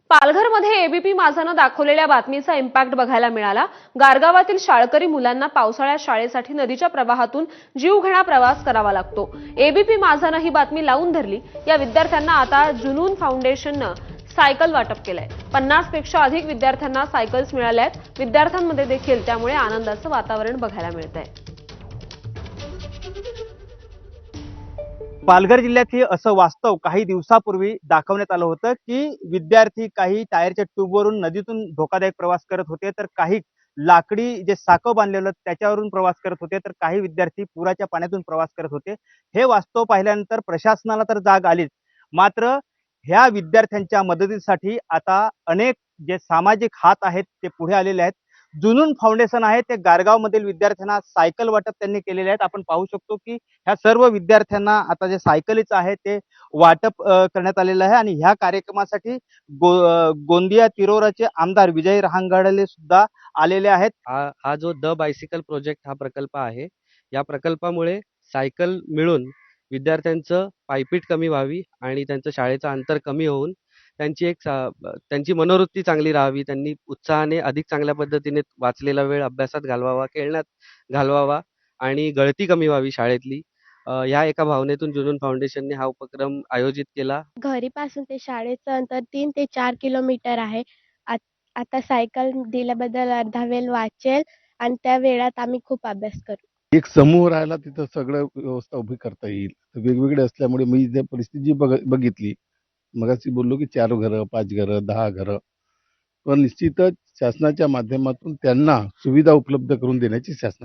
पालघरमध्ये एबीपी माझानं दाखवलेल्या बातमीचा इम्पॅक्ट बघायला मिळाला। गारगावातील शाळकरी मुलांना पावसाळ्यात शाळेसाठी नदीच्या प्रवाहातून जीवघेणा प्रवास करावा लागतो। एबीपी माझानं ही बातमी लावून धरली। या विद्यार्थ्यांना आता जुनून फाउंडेशननं सायकल वाटप केलंय। 50 पेक्षा अधिक विद्यार्थ्यांना सायकल्स मिळाल्या आहेत। विद्यार्थ्यांमध्ये देखील त्यामुळे आनंदाचं वातावरण बघायला मिळतंय। पालघर जिल्ह्यात हे असं वास्तव काही दिवसापूर्वी दाखवण्यात आलं होतं की विद्यार्थी काही टायरच्या ट्यूबवरून नदीतून धोकादायक प्रवास करत होते, तर काही लाकडी जे साकं बांधलेलं त्याच्यावरून प्रवास करत होते, तर काही विद्यार्थी पुराच्या पाण्यातून प्रवास करत होते। हे वास्तव पाहिल्यानंतर प्रशासनाला तर जाग आलीच, मात्र ह्या विद्यार्थ्यांच्या मदतीसाठी आता अनेक जे सामाजिक हात आहेत ते पुढे आलेले आहेत। जुनून फाउंडेशन आहे ते गारगाव मधील विद्यार्थ्यांना सायकल वाटप त्यांनी केलेले आहेत। आपण पाहू शकतो की ह्या सर्व विद्यार्थ्यांना आता जे सायकलीचं आहे ते वाटप करण्यात आलेलं आहे आणि ह्या कार्यक्रमासाठी गोंदिया तिरोराचे आमदार विजय रहांगडले सुद्धा आलेले आहेत। हा जो द बायसिकल प्रोजेक्ट हा प्रकल्प आहे, या प्रकल्पामुळे सायकल मिळून विद्यार्थ्यांचं पायपीट कमी व्हावी आणि त्यांचं शाळेचं अंतर कमी होऊन त्यांची मनोवृत्ती चांगली राहावी, त्यांनी उत्साहाने अधिक चांगल्या पद्धतीने वाचलेला वेळ अभ्यासात घालवावा, खेळण्यात घालवावा आणि गळती कमी व्हावी शाळेतली। ह्या एका भावनेतून जुनून फाउंडेशनने हा उपक्रम आयोजित केला। घरीपासून ते शाळेचं अंतर 3 ते 4 किलोमीटर आहे। आता सायकल दिल्याबद्दल अर्धा वेळ वाचेल आणि त्या वेळात आम्ही खूप अभ्यास करू। एक समूह राहिला तिथं सगळं व्यवस्था उभी करता येईल। वेगवेगळे असल्यामुळे मी जी परिस्थिती बघितली, मगाशी बोललो की 4 घरं, 5 घरं, 10 घरं, पण निश्चितच शासनाच्या माध्यमातून त्यांना सुविधा उपलब्ध करून देण्याची शासना